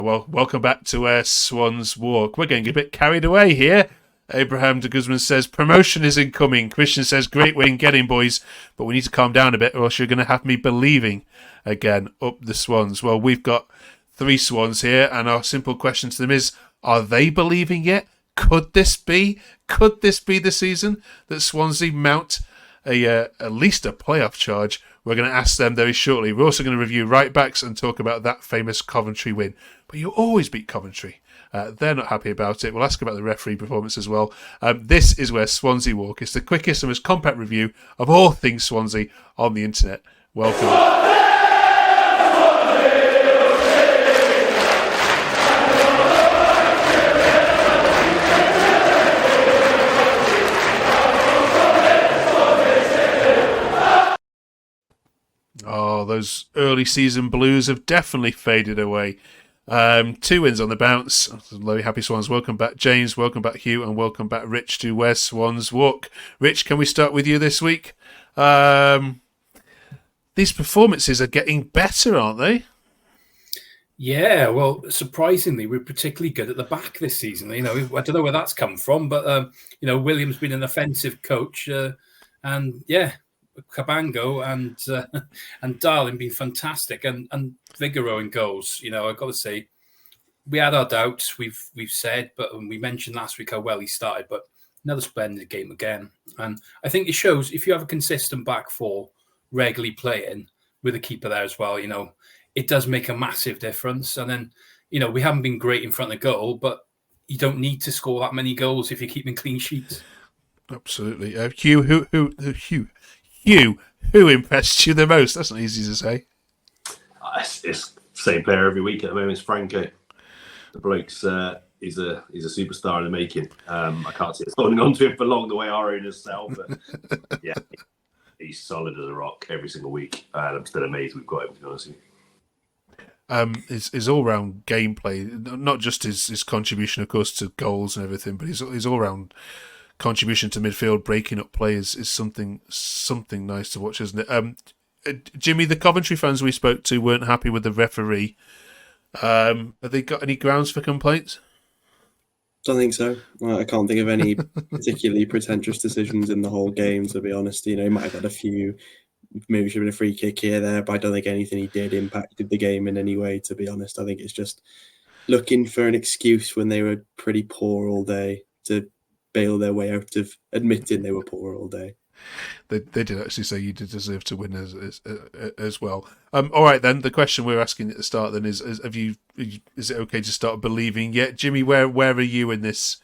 Well, welcome back to Swans Walk. We're getting a bit carried away here. Abraham de Guzman says, promotion is incoming. Christian says, great win, get in, boys. But we need to calm down a bit or else you're going to have me believing again up the Swans. Well, we've got 3 Swans here, and our simple question to them is, are they believing yet? Could this be the season that Swansea mount at least a playoff charge? We're going to ask them very shortly. We're also going to review right-backs and talk about that famous Coventry win. But you always beat Coventry. They're not happy about it. We'll ask about the referee performance as well. This is where Swansea Walk is the quickest and most compact review of all things Swansea on the internet. Welcome. Oh, those early season blues have definitely faded away. 2 wins on the bounce. Very happy Swans. Welcome back, James. Welcome back, Hugh. And welcome back, Rich, to Where Swans Walk. Rich, can we start with you this week? These performances are getting better, aren't they? Yeah, well, surprisingly, we're particularly good at the back this season. I don't know where that's come from, but William's been an offensive coach, and yeah, Cabango and Darling been fantastic, and Vigoro in goals. I've got to say, we had our doubts. We've said, but we mentioned last week how well he started, but another splendid game again. And I think it shows if you have a consistent back four regularly playing with a keeper there as well. It does make a massive difference. And then we haven't been great in front of goal, but you don't need to score that many goals if you're keeping clean sheets. Absolutely. Hugh, who impressed you the most? That's not easy to say. It's the same player every week at the moment. It's Franco. The bloke's he's a superstar in the making. I can't see us holding on to him for long the way our owners sell, but yeah, he's solid as a rock every single week. I'm still amazed we've got him, to be honest with you. His all-round gameplay, not just his contribution, of course, to goals and everything, but his all-round contribution to midfield, breaking up play is something nice to watch, isn't it? Jimmy, the Coventry fans we spoke to weren't happy with the referee. Have they got any grounds for complaints? Don't think so. I can't think of any particularly pretentious decisions in the whole game, to be honest. He might have had a few, maybe should have been a free kick here, there, but I don't think anything he did impacted the game in any way, to be honest. I think it's just looking for an excuse when they were pretty poor all day to bail their way out of admitting they were poor all day. They did actually say you did deserve to win as well. All right, then. The question we're asking at the start then is it okay to start believing yet? Jimmy, where are you in this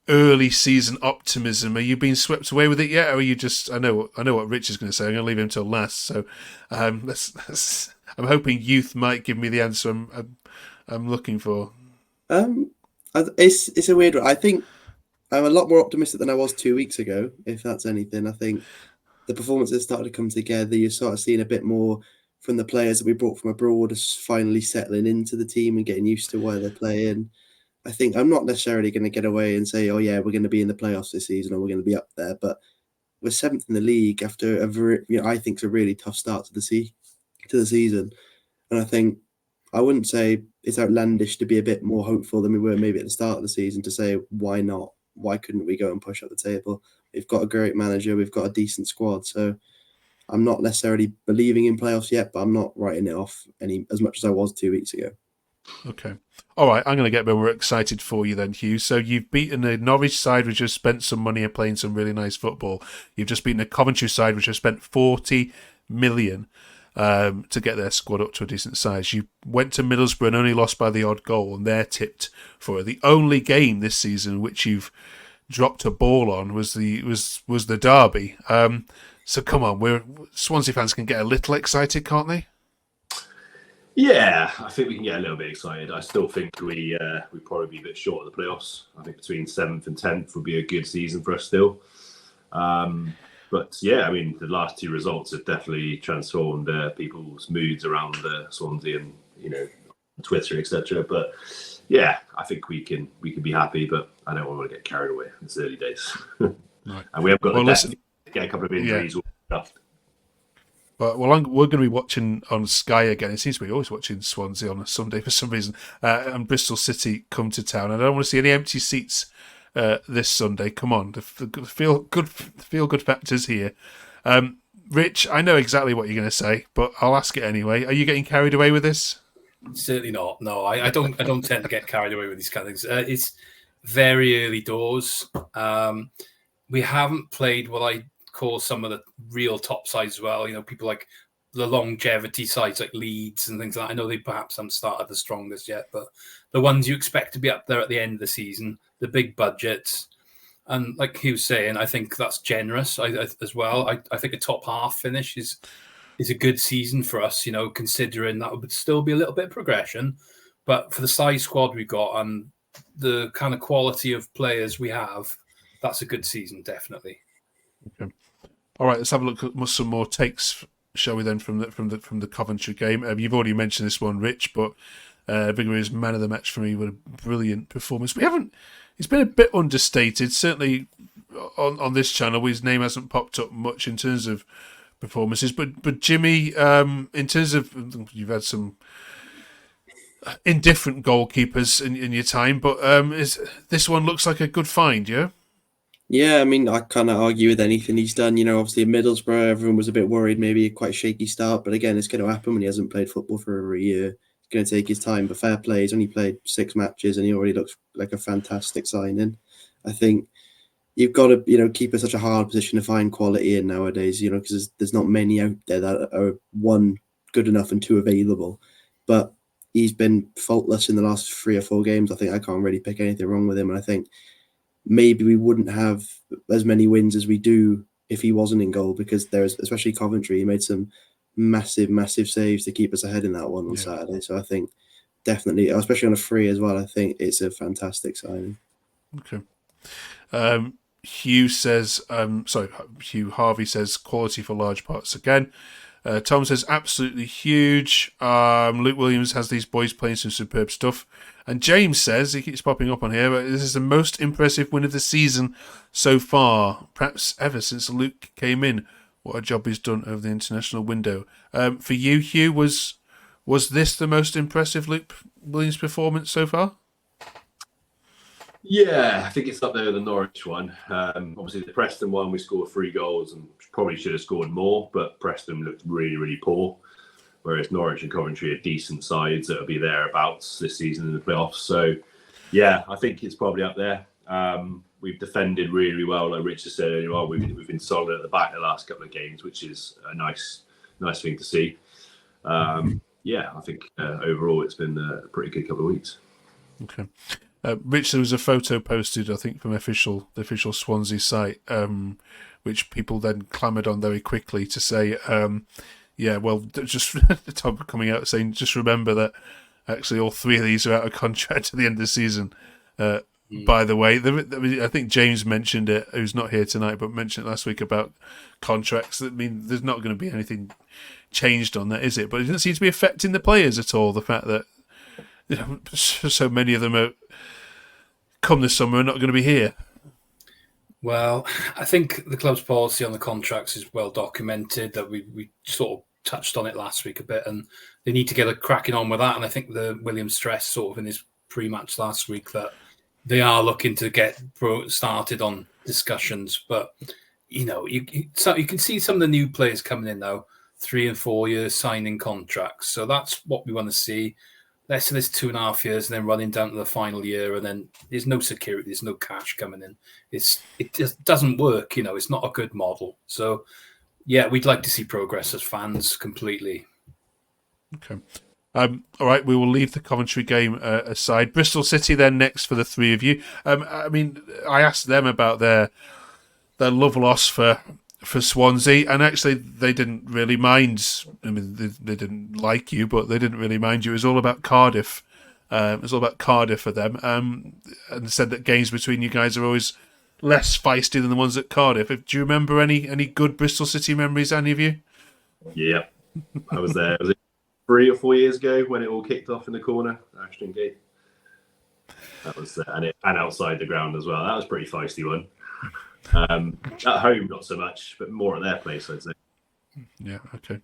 early season optimism? Are you being swept away with it yet? Or are you just... I know what Rich is going to say. I'm going to leave him till last. So I'm hoping youth might give me the answer I'm looking for. It's a weird one. I think I'm a lot more optimistic than I was 2 weeks ago, if that's anything. I think the performances started to come together. You're sort of seeing a bit more from the players that we brought from abroad as finally settling into the team and getting used to where they're playing. I think I'm not necessarily going to get away and say, oh yeah, we're going to be in the playoffs this season or we're going to be up there, but we're 7th in the league after I think it's a really tough start to the season. And I think I wouldn't say it's outlandish to be a bit more hopeful than we were maybe at the start of the season to say, why not? Why couldn't we go and push up the table? We've got a great manager. We've got a decent squad. So I'm not necessarily believing in playoffs yet, but I'm not writing it off as much as I was 2 weeks ago. Okay. All right, I'm going to get a bit more excited for you then, Hugh. So you've beaten a Norwich side which has spent some money and playing some really nice football. You've just beaten a Coventry side which has spent 40 million to get their squad up to a decent size. You went to Middlesbrough and only lost by the odd goal, and they're tipped for it. The only game this season which you've dropped a ball on was the derby. So come on, Swansea fans can get a little excited, can't they? Yeah, I think we can get a little bit excited. I still think we'd probably be a bit short of the playoffs. I think between 7th and 10th would be a good season for us still. But yeah, I mean, the last 2 results have definitely transformed people's moods around Swansea and Twitter, etc. But yeah, I think we can be happy, but I don't want to get carried away. It's early days, right. And we have got to get a couple of injuries. Yeah. But we're going to be watching on Sky again. It seems to be always watching Swansea on a Sunday for some reason. And Bristol City come to town. And I don't want to see any empty seats this Sunday. Come on, the feel good factors here. Rich, I know exactly what you're going to say, but I'll ask it anyway. Are you getting carried away with this? Certainly not. No, I don't tend to get carried away with these kind of things. It's very early doors. We haven't played what I call some of the real top sides as well. People like the longevity sides like Leeds and things like that. I know they perhaps haven't started the strongest yet, but the ones you expect to be up there at the end of the season, the big budgets. And like he was saying, I think that's generous as well. I think a top half finish is a good season for us, considering that would still be a little bit of progression. But for the size squad we've got and the kind of quality of players we have, that's a good season, definitely. Okay. All right, let's have a look at some more takes, shall we then, from the Coventry game. You've already mentioned this one, Rich, but Vigor is man of the match for me with a brilliant performance. He's been a bit understated, certainly on this channel. His name hasn't popped up much in terms of performances, but Jimmy, in terms of, you've had some indifferent goalkeepers in your time, but this one looks like a good find, yeah? Yeah, I mean, I can't argue with anything he's done. Obviously in Middlesbrough, everyone was a bit worried, maybe a quite shaky start. But again, it's going to happen when he hasn't played football for over a year. It's going to take his time. But fair play, he's only played 6 matches and he already looks like a fantastic signing. I think you've got to, keep in such a hard position to find quality in nowadays, because there's not many out there that are, 1, good enough and 2, available. But he's been faultless in the last 3 or 4 games. I think I can't really pick anything wrong with him. And I think maybe we wouldn't have as many wins as we do if he wasn't in goal, because there's, especially Coventry, he made some massive saves to keep us ahead in that one on Saturday. So I think definitely, especially on a free as well, I think it's a fantastic signing. Okay. Hugh Harvey says quality for large parts again. Tom says absolutely huge. Luke Williams has these boys playing some superb stuff. And James says, he keeps popping up on here, but this is the most impressive win of the season so far, perhaps ever since Luke came in. What a job he's done over the international window. For you, Hugh, was this the most impressive Luke Williams performance so far? Yeah, I think it's up there with the Norwich one. Obviously, the Preston one, we scored 3 goals and probably should have scored more, but Preston looked really, really poor. Whereas Norwich and Coventry are decent sides that will be thereabouts this season in the playoffs. So, yeah, I think it's probably up there. We've defended really, really well, like Richard said earlier on. We've been solid at the back the last couple of games, which is a nice thing to see. Yeah, I think overall it's been a pretty good couple of weeks. Okay. Rich, there was a photo posted, I think, from the official Swansea site, which people then clamoured on very quickly to say, just Tom coming out saying, just remember that actually all 3 of these are out of contract at the end of the season. By the way, I think James mentioned it, who's not here tonight, but mentioned it last week about contracts. I mean, there's not going to be anything changed on that, is it? But it doesn't seem to be affecting the players at all, the fact that so many of them are come this summer are not going to be here. Well, I think the club's policy on the contracts is well documented, that we sort of touched on it last week a bit, and they need to get a cracking on with that. And I think the Williams stressed sort of in his pre-match last week that they are looking to get started on discussions. But, you can see some of the new players coming in now, 3 and 4 years signing contracts. So that's what we want to see. Less than this 2.5 years and then running down to the final year, and then there's no security, there's no cash coming in. It just doesn't work, it's not a good model. So, yeah, we'd like to see progress as fans completely. Okay. All right, we will leave the Coventry game aside. Bristol City then next for the 3 of you. I asked them about their love loss for Swansea, and actually they didn't really mind. I mean, they didn't like you, but they didn't really mind you. It was all about Cardiff. It was all about Cardiff for them, and said that games between you guys are always less feisty than the ones at Cardiff. Do you remember any good Bristol City memories, any of you? Yeah, I was there. Was it 3 or 4 years ago when it all kicked off in the corner, Ashton Gate? That was and outside the ground as well. That was a pretty feisty one. At home, not so much, but more at their place, I'd say. Yeah, okay.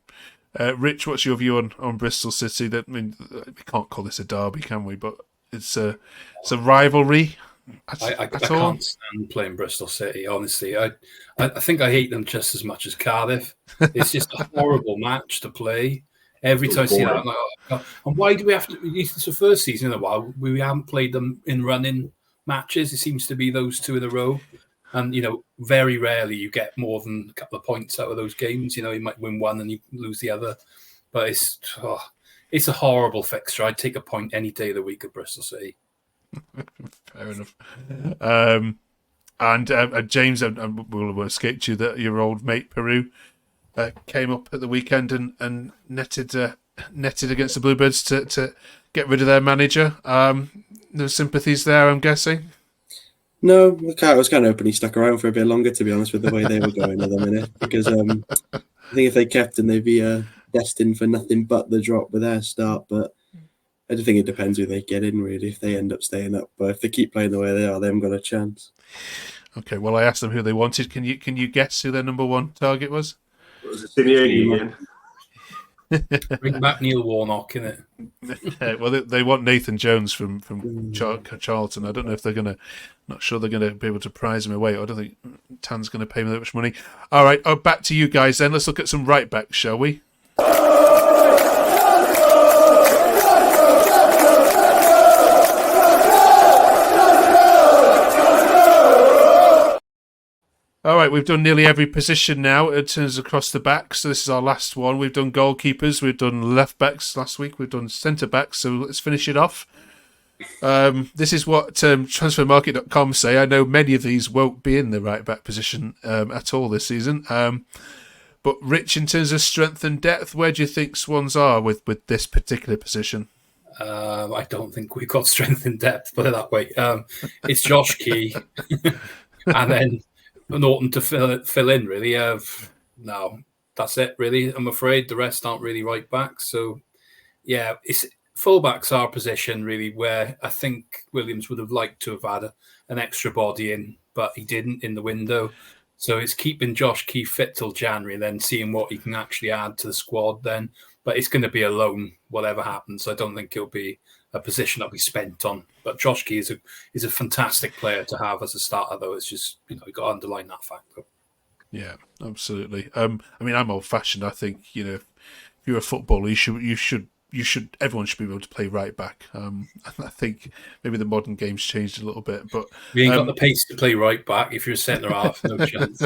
Rich, what's your view on Bristol City? That, I mean, we can't call this a derby, can we? But it's a rivalry I at all. can't stand playing Bristol City, honestly. I think I hate them just as much as Cardiff. It's just a horrible match to play. Every time I see that, I'm like, oh, God. And why do we have to? It's the first season in a while we haven't played them in running matches. It seems to be those two in a row. And, very rarely you get more than a couple of points out of those games. You might win one and you lose the other. But it's a horrible fixture. I'd take a point any day of the week at Bristol City. Fair enough. And James, we'll escape you that your old mate Peru came up at the weekend and netted against the Bluebirds to get rid of their manager. No sympathies there, I'm guessing. No, I was kind of hoping he stuck around for a bit longer, to be honest, with the way they were going at the minute. Because I think if they kept him, they'd be destined for nothing but the drop with their start. But I do think it depends who they get in, really, if they end up staying up. But if they keep playing the way they are, they haven't got a chance. Okay, well, I asked them who they wanted. Can you guess who their number one target was? Was it Simeone again? Bring back Neil Warnock, innit? Well, they want Nathan Jones from Charlton. I don't know if they're gonna. Not sure they're gonna be able to prize him away. I don't think Tan's gonna pay him that much money. All right, back to you guys then. Let's look at some right backs, shall we? All right, we've done nearly every position now in terms of across the back. So this is our last one. We've done goalkeepers, we've done left backs last week, we've done centre backs. So let's finish it off. This is what transfermarket.com say. I know many of these won't be in the right back position at all this season. But Rich, in terms of strength and depth, where do you think Swans are with this particular position? I don't think we've got strength and depth, put it that way. It's Josh Key, and then Norton to fill in, really. No, that's it, really. I'm afraid the rest aren't really right backs. So, yeah, it's fullbacks our position, really, where I think Williams would have liked to have had an extra body in, but he didn't in the window. So it's keeping Josh Key fit till January, then seeing what he can actually add to the squad then. But it's going to be a loan, whatever happens. I don't think he'll be a position that'll be spent on. But Josh Key is a fantastic player to have as a starter, though. It's just, you got to underline that fact, though. Yeah, absolutely. I mean, I'm old-fashioned. I think, if you're a footballer, everyone should be able to play right back. I think maybe the modern game's changed a little bit, but you ain't got the pace to play right back if you're a centre half. No chance.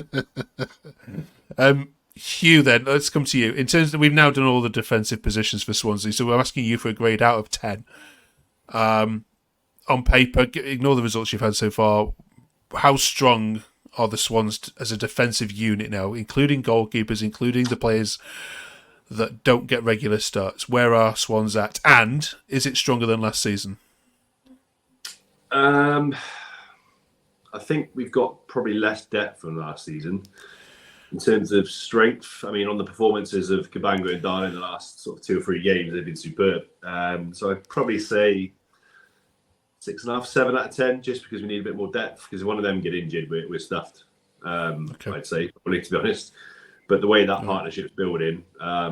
Hugh, then let's come to you. In terms of, we've now done all the defensive positions for Swansea, so we're asking you for a grade out of 10. On paper, ignore the results you've had so far. How strong are the Swans as a defensive unit now, including goalkeepers, including the players that don't get regular starts? Where are Swans at? And is it stronger than last season? I think we've got probably less depth from last season. In terms of strength, I mean, on the performances of Kabanga and Darlin in the last sort of 2 or 3 games, they've been superb. So I'd probably say 6.5, 7 out of 10, just because we need a bit more depth. Because if one of them get injured, we're stuffed. Okay. I'd say, probably, to be honest. But the way that partnership's building, I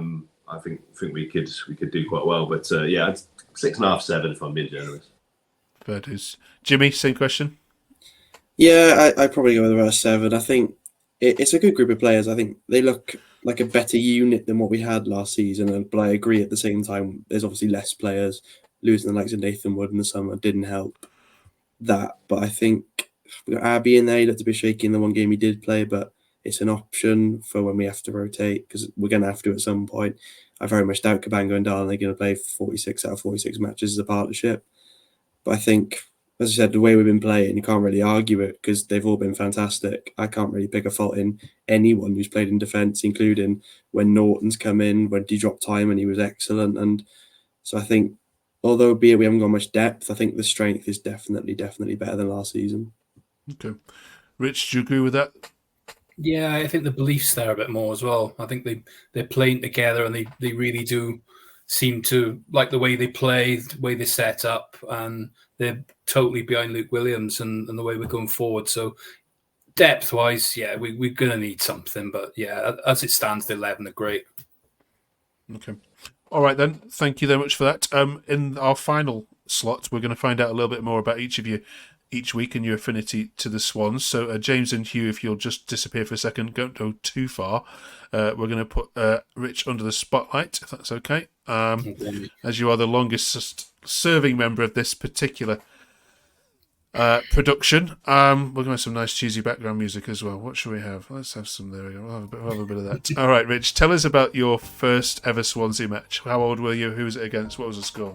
think we could do quite well. But 6.5, 7 if I'm being generous. Fair dues. Jimmy, same question. Yeah, I'd probably go with about 7. I think it's a good group of players. I think they look like a better unit than what we had last season. But I agree at the same time, there's obviously less players. Losing the likes of Nathan Wood in the summer didn't help that. But I think we got Abby in there. He looked a bit shaky in the one game he did play, but it's an option for when we have to rotate, because we're going to have to at some point. I very much doubt Kabanga and Darlin are going to play 46 out of 46 matches as a partnership. But I think, as I said, the way we've been playing, you can't really argue it because they've all been fantastic. I can't really pick a fault in anyone who's played in defence, including when Norton's come in, when he dropped time and he was excellent. And so I think, although be it we haven't got much depth, I think the strength is definitely better than last season. Okay. Rich, do you agree with that? Yeah, I think the belief's there a bit more as well. I think they're playing together and they really do seem to like the way they play, the way they set up, and they're totally behind Luke Williams and the way we're going forward. So Depth-wise, yeah, we're going to need something. But yeah, as it stands, the 11 are great. Okay. All right, then. Thank you very much for that. In our final slot, we're going to find out a little bit more about each of you each week and your affinity to the Swans. So, James and Hugh, if you'll just disappear for a second, don't go too far. We're going to put Rich under the spotlight, if that's okay. As you are the longest serving member of this particular production. We're going to have some nice cheesy background music as well. What should we have? Let's have some. There we go. We'll have a bit of that. All right, Rich, tell us about your first ever Swansea match. How old were you? Who was it against? What was the score?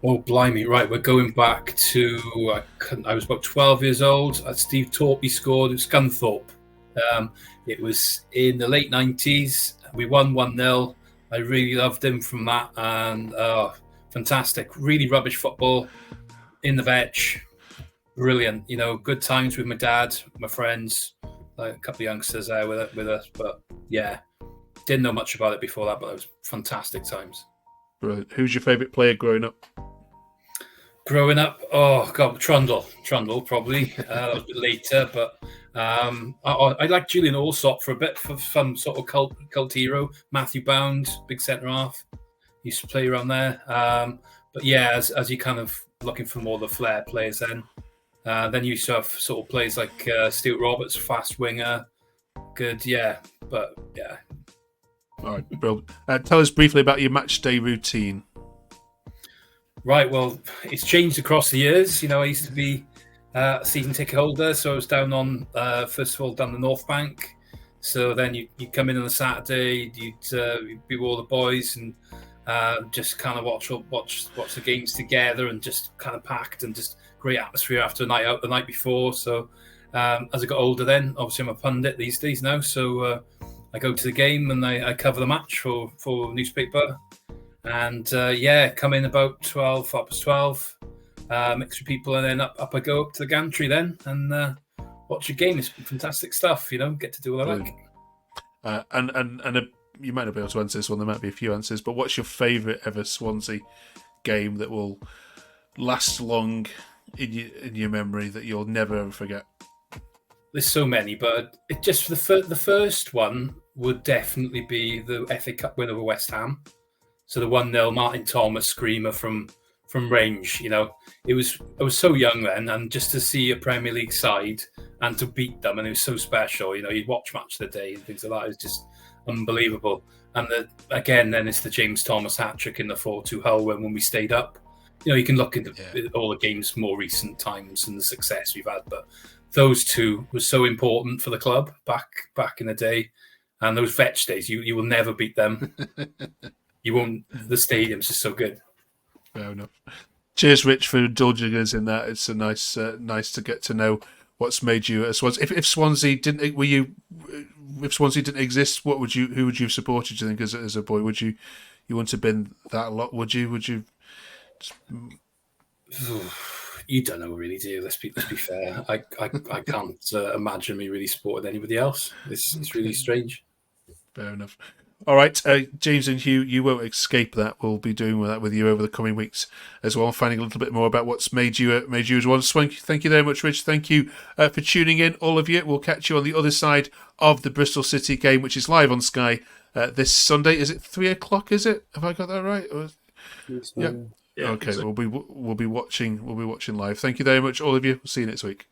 Oh, blimey. Right, we're going back to, I was about 12 years old. Steve Torpey scored. It was Scunthorpe. It was in the late 90s. We won 1-0. I really loved him from that. And fantastic. Really rubbish football in the veg. Brilliant. Good times with my dad, my friends, like a couple of youngsters there with us. But yeah, didn't know much about it before that, but it was fantastic times. Brilliant. Who's your favourite player growing up? Growing up, oh God, Trundle probably. That was a bit later, but I liked Julian Allsop for a bit, for some sort of cult hero. Matthew Bound, big centre half, used to play around there. But yeah, as you kind of looking for more of the flair players, then you used to have sort of players like Stuart Roberts, fast winger, good, yeah. But yeah. All right, brilliant. Tell us briefly about your match day routine. Right, well, it's changed across the years. I used to be a season ticket holder, so I was down on, first of all, down the North Bank. So then you'd come in on a Saturday, you'd be with all the boys and just kind of watch the games together, and just kind of packed and just great atmosphere after a night out the night before. So as I got older, then obviously I'm a pundit these days now, so I go to the game and I cover the match for newspaper. And come in about 12, mix with people, and then up I go up to the gantry then and watch a game. It's fantastic stuff, get to do what I like. And you might not be able to answer this one, there might be a few answers, but what's your favourite ever Swansea game that will last long in your memory, that you'll never ever forget? There's so many, but it just the first one would definitely be the FA Cup win over West Ham. So the 1-0 Martin Thomas screamer from range, I was so young then, and just to see a Premier League side and to beat them, and it was so special. You'd watch Match of the Day and things like that. It was just unbelievable. And then it's the James Thomas hat-trick in the 4-2 Hull when we stayed up. You can look into all the games more recent times and the success we've had, but those two were so important for the club back in the day. And those Vetch days, you will never beat them. You won't. The stadium's just so good. Fair enough. Cheers, Rich, for indulging us in that. It's a nice to get to know what's made you a Swansea. If Swansea didn't, if Swansea didn't exist, who would you have supported? Do you think as a boy? Would you wouldn't have been that a lot? Would you? You don't know, really, do you? Let's be fair. I can't imagine me really supporting anybody else. It's really strange. Fair enough. All right, James and Hugh, you won't escape that. We'll be doing that with you over the coming weeks as well, finding a little bit more about what's made you as one. Thank you very much, Rich. Thank you for tuning in, all of you. We'll catch you on the other side of the Bristol City game, which is live on Sky this Sunday. Is it 3:00? Is it? Have I got that right? Yeah. Okay. So. We'll be watching live. Thank you very much, all of you. We'll see you next week.